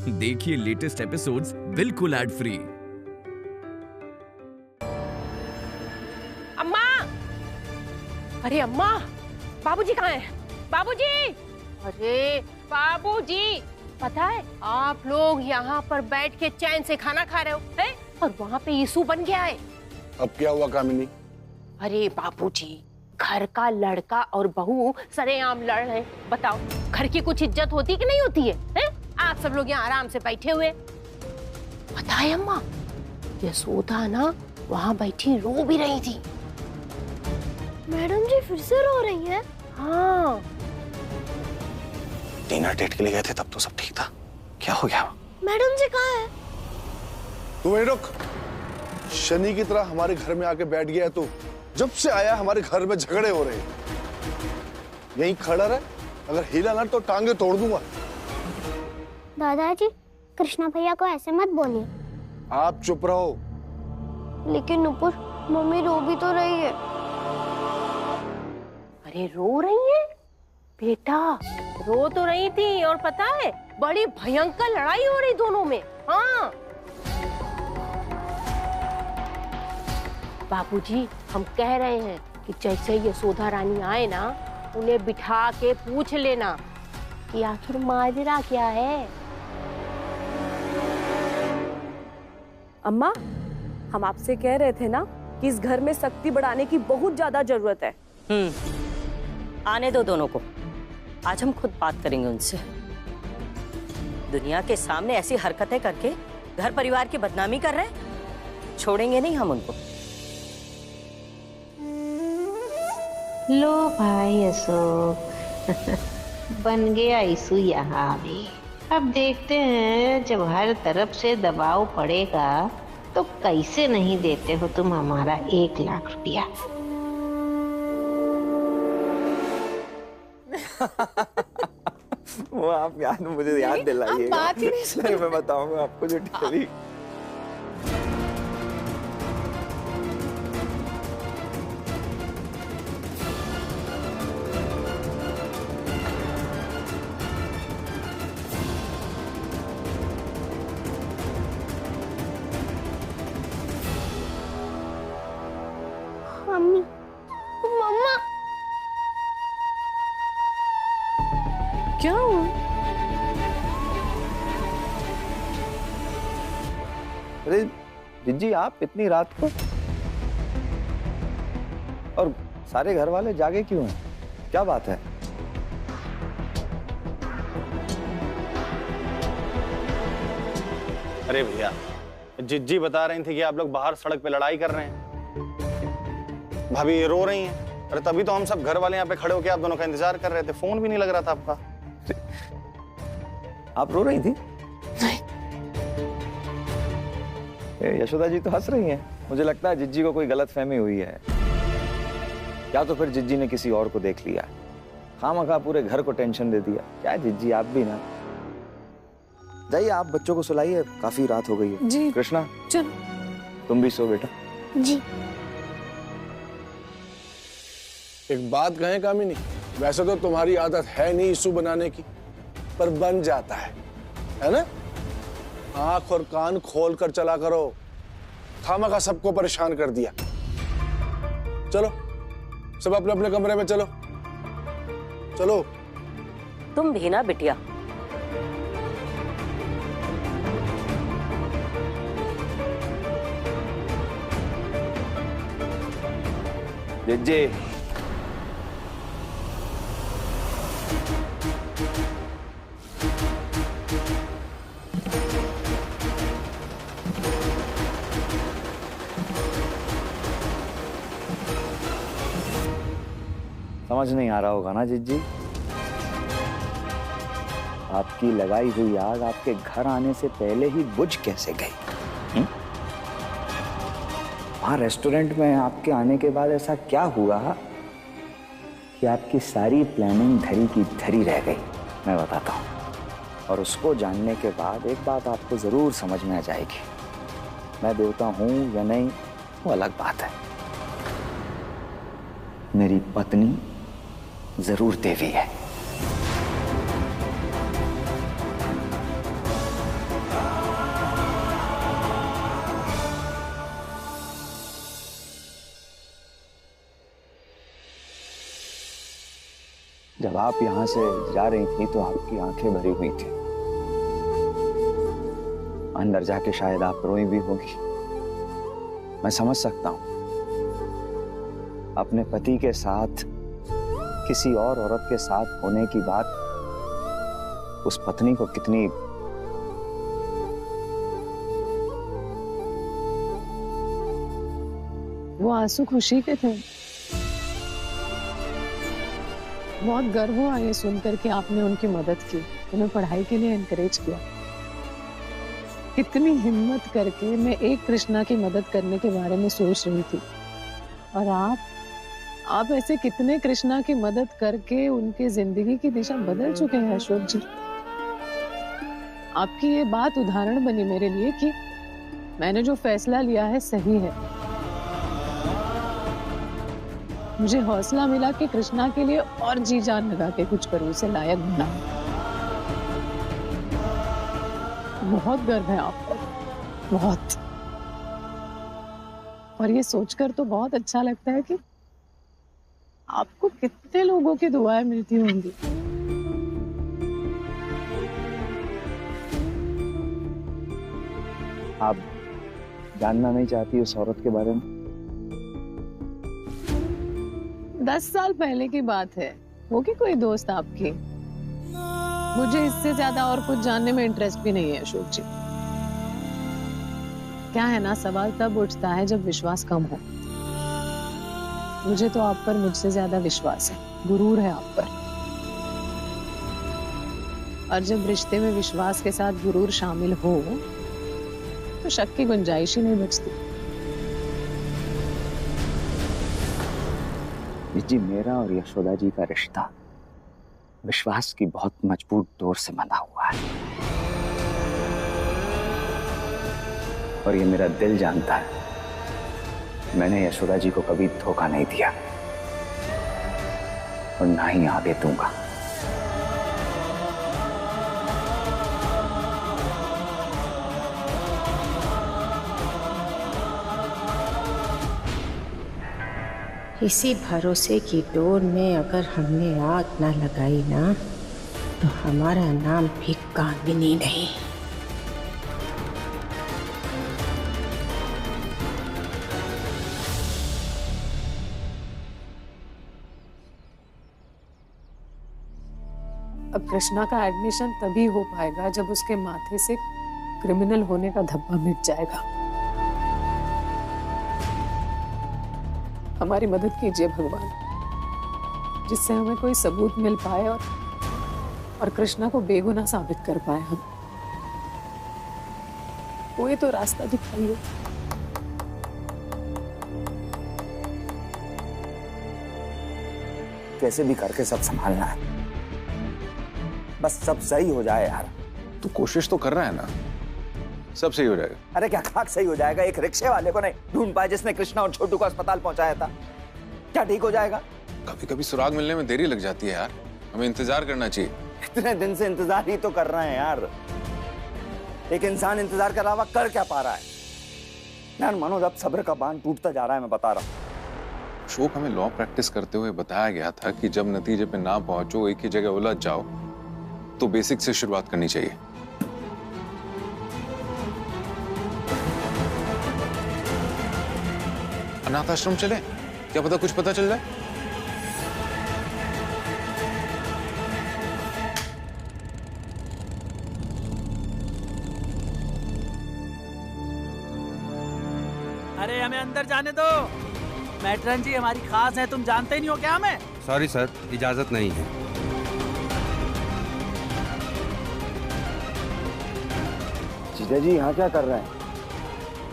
देखिए latest episodes बिल्कुल ad free. अम्मा, अरे अम्मा, बाबूजी कहाँ हैं? बाबूजी, अरे बाबूजी, पता है आप लोग यहाँ पर बैठ के चैन से खाना खा रहे हो, हैं? और वहाँ पे यीशु बन गया है। अब क्या हुआ कामिनी? अरे बाबूजी, घर का लड़का और बहू सरेआम लड़ रहे हैं। बताओ, घर की कुछ इज्जत होती कि नहीं होती है, हैं? आप सब लोग यहाँ आराम से बैठे हुए। पता है अम्मा, यशोदा ना वहाँ बैठी रो भी रही थी। मैडम जी फिर से रो रही हैं? हाँ। डिनर डेट के लिए गए थे तब तो सब ठीक था, क्या हो गया? मैडम जी कहाँ है? तू वहीं रुक। शनि की तरह हमारे घर में आके बैठ गया है तू। जब से आया हमारे घर में झगड़े हो रहे हैं। यहीं खड़ा रहे, अगर हिला ना तो टांगे तोड़ दूंगा। दादाजी, कृष्णा भैया को ऐसे मत बोलिए। आप चुप रहो। लेकिन नुपुर, मम्मी रो भी तो रही है। अरे रो रही है बेटा, रो तो रही थी और पता है बड़ी भयंकर लड़ाई हो रही दोनों में। हाँ बाबूजी, हम कह रहे हैं कि जैसे यशोदा रानी आए ना, उन्हें बिठा के पूछ लेना कि आखिर माजरा क्या है। अम्मा, हम आपसे कह रहे थे ना कि इस घर में सख्ती बढ़ाने की बहुत ज्यादा जरूरत है। आने दो दोनों को, आज हम खुद बात करेंगे उनसे। दुनिया के सामने ऐसी हरकतें करके घर परिवार की बदनामी कर रहे हैं, छोड़ेंगे नहीं हम उनको। लो भाई अशोक, बन गया यीशु यहाँ भी। अब देखते हैं जब हर तरफ से दबाव पड़ेगा तो कैसे नहीं देते हो तुम हमारा 1 लाख रुपया। वो आप याद मुझे याद दिलाइएगा। नहीं मैं बताऊंगा आपको जो टेली। मम्मी, मम्मा, क्या हुआ? अरे जिज्जी, आप इतनी रात को और सारे घर वाले जागे क्यों हैं? क्या बात है? अरे भैया, जिज्जी बता रही थी कि आप लोग बाहर सड़क पे लड़ाई कर रहे हैं। भाभी ये रो रही हैं। अरे तभी तो हम सब घर वाले यहाँ पे खड़े होकर आप दोनों का इंतजार कर रहे थे, फोन भी नहीं लग रहा था आपका। आप रो रही थी? यशोदा जी तो हंस रही हैं। मुझे लगता है जिज्जी को कोई गलतफहमी हुई है, या तो फिर जिज्जी ने किसी और को देख लिया। खामखा पूरे घर को टेंशन दे दिया। क्या जिज्जी, आप भी ना। जाइए आप बच्चों को सुलाइए, काफी रात हो गई है। जी कृष्णा चलो, तुम भी सो बेटा। जी। एक बात कहें कामिनी, वैसे तो तुम्हारी आदत है नहीं यीशु बनाने की, पर बन जाता है ना? आंख और कान खोल कर चला करो। खामखा सबको परेशान कर दिया। चलो सब अपने अपने कमरे में चलो। चलो। तुम भी ना बिटिया। जिज्जी, समझ नहीं आ रहा होगा ना जिज्जी, आपकी लगाई हुई आग आपके घर आने से पहले ही बुझ कैसे गई? वहां रेस्टोरेंट में आपके आने के बाद ऐसा क्या हुआ कि आपकी सारी प्लानिंग धरी की धरी रह गई? मैं बताता हूँ, और उसको जानने के बाद एक बात आपको जरूर समझ में आ जाएगी। मैं देवता हूं या नहीं वो अलग बात है, मेरी पत्नी जरूर देवी है। जब आप यहाँ से जा रही थी तो आपकी आंखें भरी हुई थी। अंदर जाके शायद आप रोई भी होगी। मैं समझ सकता हूं अपने पति के साथ किसी और औरत के साथ होने की बात उस पत्नी को कितनी वो आंसू खुशी के थे। बहुत गर्व हुआ ये सुनकर कि आपने उनकी मदद की, उन्हें पढ़ाई के लिए एनकरेज किया। कितनी हिम्मत करके मैं एक कृष्णा की मदद करने के बारे में सोच रही थी, और आप ऐसे कितने कृष्णा की मदद करके उनकी जिंदगी की दिशा बदल चुके हैं अशोक जी। आपकी ये बात उदाहरण बनी मेरे लिए कि मैंने जो फैसला लिया है सही है। मुझे हौसला मिला कि कृष्णा के लिए और जी जान लगा के कुछ करूं, उसे लायक बनाऊं। बहुत गर्व है आप पर, बहुत। और ये सोचकर तो बहुत अच्छा लगता है कि आपको कितने लोगों की दुआएं मिलती होंगी। आप जानना नहीं चाहती उस औरत के बारे में? 10 साल पहले की बात है, होगी कोई दोस्त आपकी। मुझे इससे ज्यादा और कुछ जानने में इंटरेस्ट भी नहीं है अशोक जी। क्या है ना, सवाल तब उठता है जब विश्वास कम हो। मुझे तो आप पर मुझसे ज्यादा विश्वास है, गुरूर है आप पर। और जब रिश्ते में विश्वास के साथ गुरूर शामिल हो तो शक की गुंजाइश ही नहीं बचती। जी, मेरा और यशोदा जी का रिश्ता विश्वास की बहुत मजबूत डोर से बंधा हुआ है, और ये मेरा दिल जानता है मैंने यशोदा जी को कभी धोखा नहीं दिया और ना ही आगे दूंगा। इसी भरोसे की डोर में अगर हमने आग ना लगाई ना तो हमारा नाम भी कामिनी नहीं। अब कृष्णा का एडमिशन तभी हो पाएगा जब उसके माथे से क्रिमिनल होने का धब्बा मिट जाएगा। हमारी मदद कीजिए भगवान, जिससे हमें कोई सबूत मिल पाए और कृष्णा को बेगुनाह साबित कर पाए हम। कोई तो रास्ता दिखाइए। कैसे भी करके सब संभालना है, बस सब सही हो जाए यार। तू कोशिश तो कर रहा है ना, सब सही हो जाएगा। अरे क्या खाक सही हो जाएगा? एक रिक्शे वाले को नहीं ढूंढ पाए जिसने कृष्णा और छोटू को अस्पताल पहुंचाया था, क्या ठीक हो जाएगा? कभी कभी सुराग मिलने में देरी लग जाती है यार, हमें इंतजार करना चाहिए। इतने दिन से इंतजार ही तो कर रहे हैं यार। एक इंसान इंतजार के अलावा कर क्या पा रहा है यार? मनोज, अब सब्र का बांध टूटता जा रहा है, मैं बता रहा हूँ। अशोक, हमें लॉ प्रैक्टिस करते हुए बताया गया था कि जब नतीजे पे ना पहुंचो, एक ही जगह उलझ जाओ, तो बेसिक से शुरुआत करनी चाहिए। अनाथ आश्रम चले, क्या पता कुछ पता चल जाए। अरे हमें अंदर जाने दो। मैट्रन जी हमारी खास है, तुम जानते ही नहीं हो क्या हमें? सॉरी सर, इजाजत नहीं है। जीजा जी यहाँ क्या कर रहे हैं?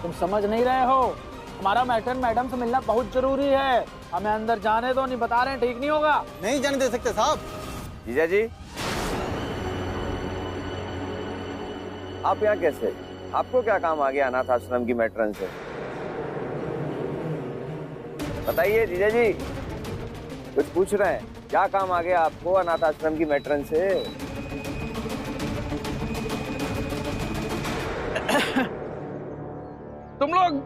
तुम समझ नहीं रहे हो, हमारा मैट्रन मैडम से मिलना बहुत जरूरी है। हमें अंदर जाने दो, नहीं बता रहे हैं, ठीक नहीं होगा। नहीं जाने दे सकते साहब। जीजा जी, आप यहाँ कैसे? आपको क्या काम आ गया अनाथ आश्रम की मैट्रन से? बताइए जीजा जी, कुछ पूछ रहे हैं, क्या काम आ गया आपको अनाथ आश्रम की मैट्रन से? तुम लोग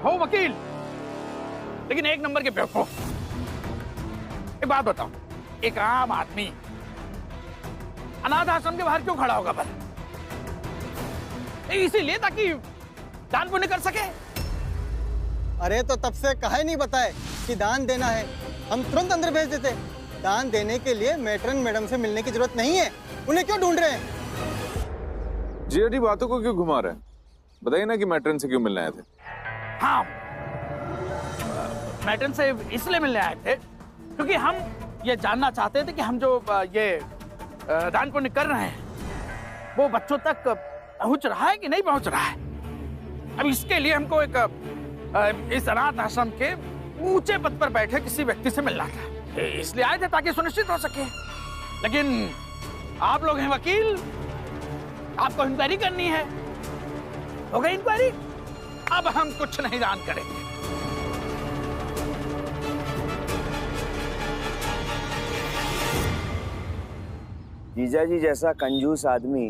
हो वकील, लेकिन एक नंबर के बेवकूफ। एक बात बताओ, एक आम आदमी अनाथ आश्रम के बाहर क्यों खड़ा होगा पर? इसीलिए ताकि दान पुण्य कर सके। अरे तो तब से कहे नहीं बताए कि दान देना है, हम तुरंत अंदर भेज देते। दान देने के लिए मैट्रन मैडम से मिलने की जरूरत नहीं है। उन्हें क्यों ढूंढ रहे हैं? जी अजी बातों को क्यों घुमा रहे हैं? बताइए ना कि मैट्रन से क्यों मिलने आए थे? हाँ, मैट्रन से इसलिए मिलने आए थे क्योंकि हम ये जानना चाहते थे कि हम जो ये दान पुण्य कर रहे हैं वो बच्चों तक पहुंच रहा है कि नहीं पहुंच रहा है। अब इसके लिए हमको एक इस अनाथ आश्रम के ऊंचे पद पर बैठे किसी व्यक्ति से मिलना था, इसलिए आए थे ताकि सुनिश्चित हो सके। लेकिन आप लोग हैं वकील, आपको इंक्वायरी करनी है। हो गई इंक्वायरी, अब हम कुछ नहीं दान करेंगे। जीजा जी जैसा कंजूस आदमी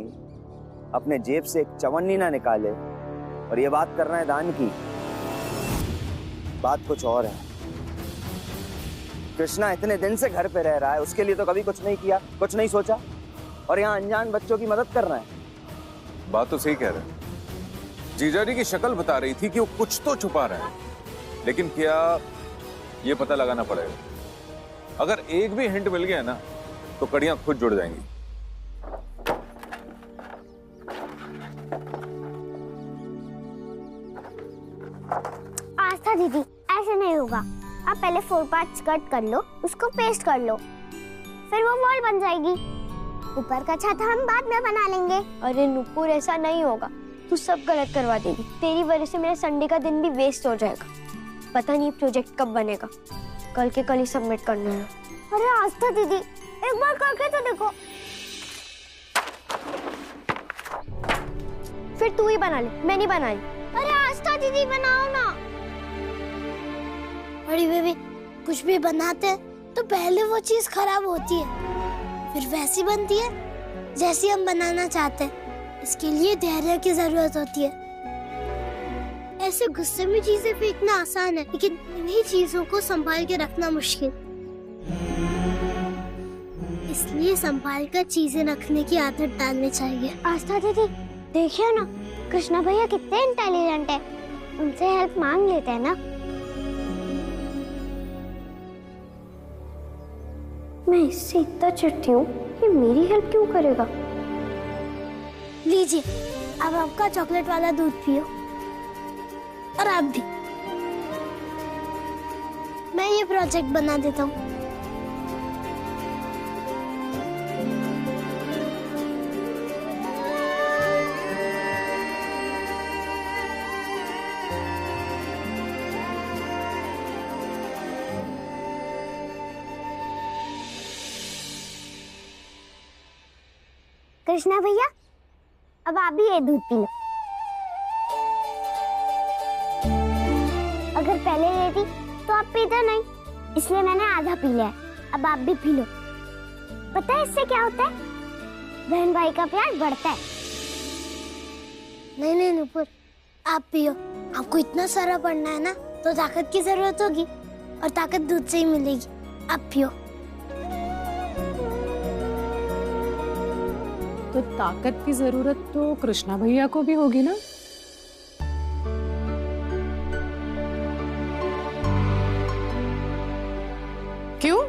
अपने जेब से एक चवन्नी ना निकाले और ये बात कर रहे हैं दान की। बात कुछ और है। कृष्णा इतने दिन से घर पे रह रहा है, उसके लिए तो कभी कुछ नहीं किया, कुछ नहीं सोचा, और यहाँ अनजान बच्चों की मदद कर रहे हैं। बात तो सही कह रहे हैं। जीजा जी की शक्ल बता रही थी कि वो कुछ तो छुपा रहे हैं, लेकिन क्या ये पता लगाना पड़ेगा। अगर एक भी हिंट मिल गया ना तो कड़ियां खुद जुड़ जाएंगी। आस्था दीदी, ऐसे नहीं होगा। आप पहले 4 पार्ट्स कट कर लो, उसको पेस्ट कर लो, फिर वो वॉल बन जाएगी। ऊपर का छत हम बाद में बना लेंगे। अरे नुपुर, ऐसा नहीं होगा, तू सब गलत करवा देगी। तेरी वजह से मेरा संडे का दिन भी वेस्ट हो जाएगा। पता नहीं प्रोजेक्ट कब बनेगा, कल के कल ही सबमिट करना है। अरे आस्था दीदी, एक बार करके तो देखो। फिर तू ही बना ले, मैं नहीं बनाई। अरे आस्था दीदी बनाओ ना। बड़ी बेबी, कुछ भी बनाते हैं तो पहले वो चीज खराब होती है, फिर वैसी बनती है जैसी हम बनाना चाहते हैं। इसके लिए धैर्य की जरूरत होती है। ऐसे गुस्से में चीजें फेंकना आसान है, लेकिन इन्हीं चीजों को संभाल के रखना मुश्किल। इसलिए संभाल कर चीजें रखने की आदत डालनी चाहिए। आस्था दीदी, देखिए ना, कृष्णा भैया कितने इंटेलिजेंट है, उनसे हेल्प मांग लेते हैं ना। मैं इससे इतना चिढ़ती हूँ, ये मेरी हेल्प क्यों करेगा? लीजिए, अब आपका चॉकलेट वाला दूध पियो, और आप भी। मैं ये प्रोजेक्ट बना देता हूँ। कृष्णा भैया, अब आप भी ये दूध पी लो। अगर पहले लेती तो आप पीते नहीं, इसलिए मैंने आधा पी लिया है। अब आप भी पी लो। पता है इससे क्या होता है? बहन भाई का प्यार बढ़ता है। नहीं नहीं नुपुर, आप पियो। आपको इतना सारा पढ़ना है ना, तो ताकत की जरूरत होगी, और ताकत दूध से ही मिलेगी। आप पियो। तो ताकत की जरूरत तो कृष्णा भैया को भी होगी ना? क्यों?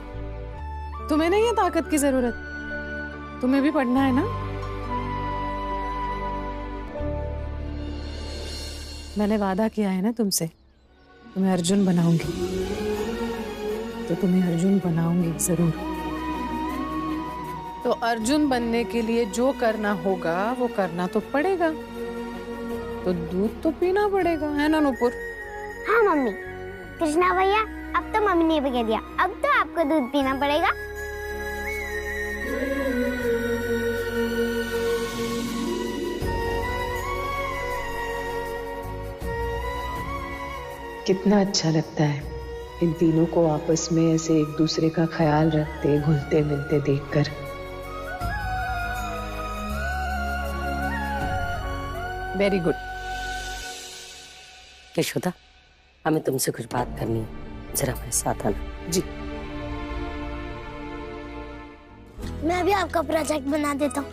तुम्हें नहीं है ताकत की जरूरत? तुम्हें भी पढ़ना है ना? मैंने वादा किया है ना तुमसे, तुम्हें अर्जुन बनाऊंगी, तो तुम्हें अर्जुन बनाऊंगी जरूर। तो अर्जुन बनने के लिए जो करना होगा वो करना तो पड़ेगा। तो दूध तो पीना पड़ेगा, है ना नुपुर? हाँ मम्मी। कृष्णा भैया, अब तो मम्मी ने भी कह दिया, अब तो आपको दूध पीना पड़ेगा। कितना अच्छा लगता है इन तीनों को आपस में ऐसे एक दूसरे का ख्याल रखते, घुलते मिलते देखकर। Very good. यशोदा, हमें तुमसे कुछ बात करनी है, जरा मेरे साथ आना। जी। मैं भी आपका प्रोजेक्ट बना देता हूँ।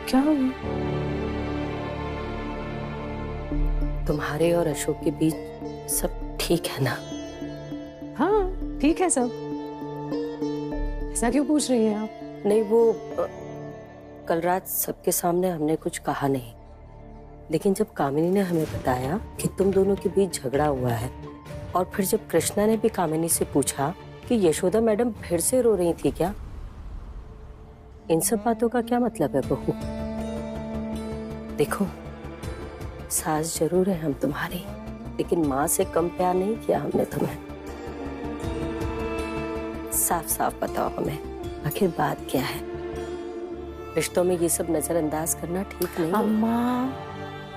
क्या हुआ? तुम्हारे और अशोक के बीच सब ठीक है ना? हाँ ठीक है सब। ऐसा क्यों पूछ रही हैं आप? नहीं, वो कल रात सबके सामने हमने कुछ कहा नहीं, लेकिन जब कामिनी ने हमें बताया कि तुम दोनों के बीच झगड़ा हुआ है, और फिर जब कृष्णा ने भी कामिनी से पूछा कि यशोदा मैडम फिर से रो रही थी क्या, इन सब बातों का क्या मतलब है बहू? देखो, सास जरूर है हम तुम्हारी, लेकिन माँ से कम प्यार नहीं किया हमने तुम्हें। साफ साफ बताओ हमें, आखिर बात क्या है? रिश्तों में ये सब नजरअंदाज करना ठीक नहीं है।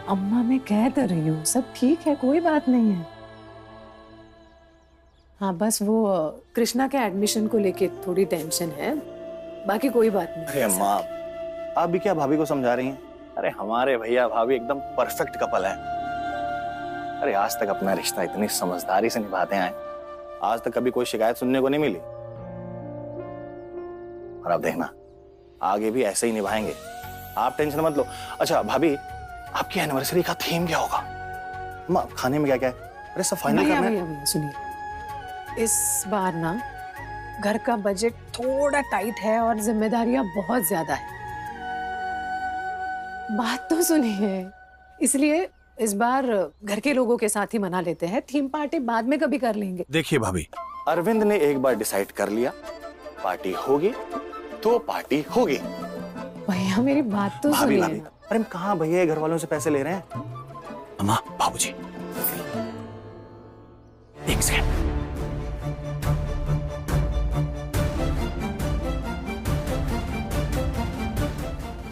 अम्मा मैं कह तो रही हूँ सब ठीक है, कोई बात नहीं है। हाँ बस वो कृष्णा के एडमिशन को लेके थोड़ी टेंशन है, बाकी कोई बात नहीं। अरे अम्मा, आप भी क्या भाभी को समझा रही हैं? अरे हमारे भैया भाभी एकदम परफेक्ट कपल है। अरे आज तक अपना रिश्ता इतनी समझदारी से निभाते आए, आज तक कभी कोई शिकायत सुनने को नहीं मिली। और अब देखना, आगे भी ऐसे ही निभाएंगे, आप टेंशन मत लो। अच्छा भाभी, आपकी एनिवर्सरी का थीम क्या होगा? अम्मा खाने में क्या क्या है? अरे सब फाइनल करना है। भैया सुनिए, इस बार ना घर का बजट थोड़ा टाइट है और जिम्मेदारियां बहुत ज्यादा है। बात तो सुनिए, इसलिए इस बार घर के लोगों के साथ ही मना लेते हैं, थीम पार्टी बाद में कभी कर लेंगे। देखिए भाभी, अरविंद ने एक बार डिसाइड कर लिया, पार्टी होगी तो पार्टी होगी। भैया मेरी बात तो भाभी सुनिए। अरे हम कहाँ भैया घर वालों से पैसे ले रहे हैं? अम्मा, बाबूजी, एक सेकंड।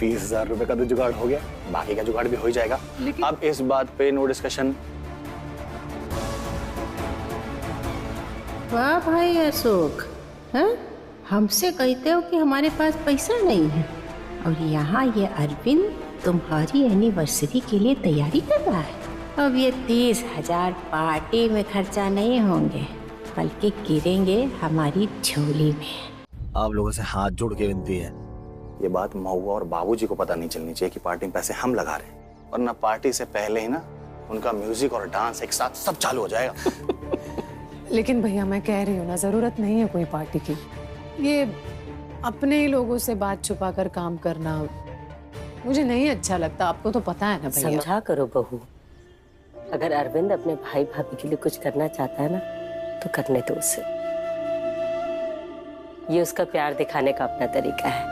₹30,000 का तो जुगाड़ हो गया, बाकी का जुगाड़ भी हो ही जाएगा। अब इस बात पे नो डिस्कशन। वाह भाई अशोक, हैं? हमसे कहते हो कि हमारे पास पैसा नहीं है, और यहाँ ये अरविंद तुम्हारी एनिवर्सरी के लिए तैयारी कर रहा है। अब ये 30,000 पार्टी में खर्चा नहीं होंगे, बल्कि गिरेंगे हमारी झोली में। आप लोगों से हाथ जोड़ के विनती है, ये बात महुआ और बाबूजी को पता नहीं चलनी चाहिए कि पार्टी में पैसे हम लगा रहे हैं, वरना पार्टी से पहले ही ना उनका म्यूजिक और डांस एक साथ सब चालू हो जाएगा। लेकिन भैया मैं कह रही हूँ ना, जरूरत नहीं है कोई पार्टी की। ये अपने ही लोगों से बात छुपा कर काम करना मुझे नहीं अच्छा लगता, आपको तो पता है ना भैया। समझा करो बहू, अगर अरविंद अपने भाई भाभी के लिए कुछ करना चाहता है ना, तो करने दो उसे। ये उसका प्यार दिखाने का अपना तरीका है।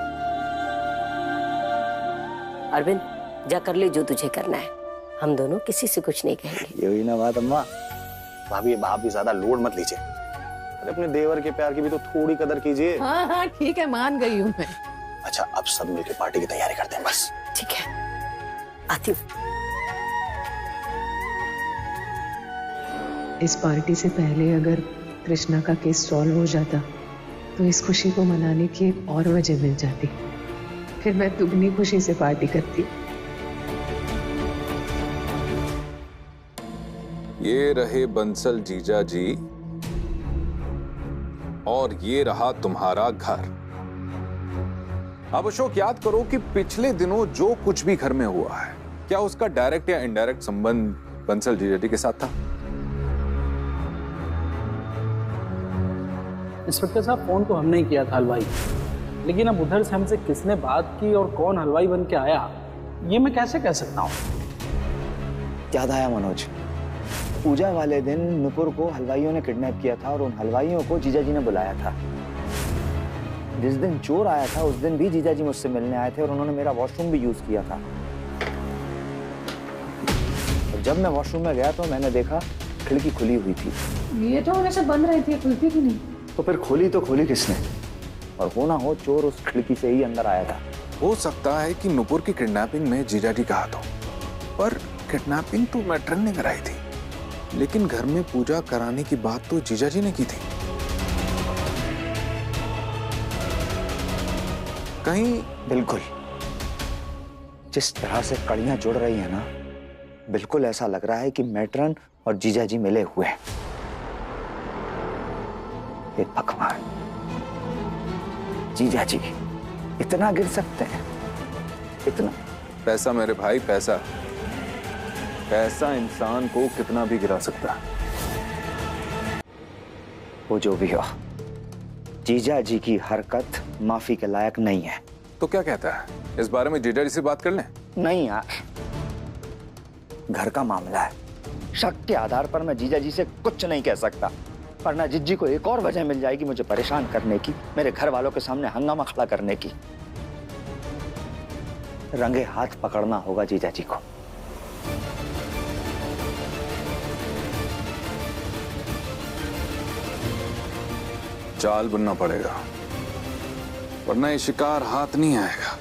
अरविंद, जा कर ले जो तुझे करना है, हम दोनों किसी से कुछ नहीं कहेंगे। यही ना बात अम्मा। भाभी आप भी ज्यादा लोड मत लीजिए, अरे अपने देवर के प्यार की भी तो थोड़ी कदर कीजिए। हाँ हाँ ठीक है, मान गई हूँ मैं। अच्छा अब सब मिलकर पार्टी की तैयारी करते हैं बस। ठीक है, आती हूँ। इस पार्टी से पहले अगर कृष्णा का केस सॉल्व हो जाता तो इस खुशी को मनाने की एक और वजह मिल जाती, फिर मैं दुगनी खुशी से पार्टी करती। ये रहे बंसल जीजा जी, और ये रहा तुम्हारा घर। अब अशोक याद करो कि पिछले दिनों जो कुछ भी घर में हुआ है, क्या उसका डायरेक्ट या इनडायरेक्ट संबंध बंसल जीजा जी के साथ था? इंस्पेक्टर साहब, फोन तो हमने ही किया था हलवाई, लेकिन अब उधर से हमसे किसने बात की और कौन हलवाई बन के आया, ये मैं कैसे कह सकता हूँ। याद आया मनोज, पूजा वाले दिन नुपुर को हलवाइयों ने किडनैप किया था और उन हलवाइयों को जीजा जी ने बुलाया था। जिस दिन चोर आया था उस दिन भी जीजा जी मुझसे मिलने आए थे और उन्होंने मेरा वॉशरूम भी यूज किया था। और जब मैं वॉशरूम में गया तो मैंने देखा खिड़की खुली हुई थी। ये तो हमेशा बंद रही थी, खुलती थी नहीं। तो फिर खोली तो खोली किसने? और हो ना हो चोर उस खिड़की से ही अंदर आया था। हो सकता है कि नुपुर की किडनैपिंग में जीजा जी का हाथ हो, पर किडनैपिंग तो मैट्रन ने कराई थी, लेकिन घर में पूजा कराने की बात तो जीजा जी ने की थी। कहीं बिल्कुल, जिस तरह से कड़ियां जुड़ रही है ना, बिल्कुल ऐसा लग रहा है कि मैट्रन और जीजा जी मिले हुए हैं। हे भगवान, जीजा जी इतना गिर सकते हैं? इतना? पैसा मेरे भाई, पैसा पैसा इंसान को कितना भी गिरा सकता है। वो जो भी हो, जीजा जी की हरकत माफी के लायक नहीं है। तो क्या कहता है, इस बारे में जीजा जी से बात कर लें? नहीं यार, घर का मामला है, शक के आधार पर मैं जीजा जी से कुछ नहीं कह सकता, वरना जिज्जी को एक और वजह मिल जाएगी मुझे परेशान करने की, मेरे घर वालों के सामने हंगामा खड़ा करने की। रंगे हाथ पकड़ना होगा जीजा जी को। चाल बुनना पड़ेगा, वरना ये शिकार हाथ नहीं आएगा।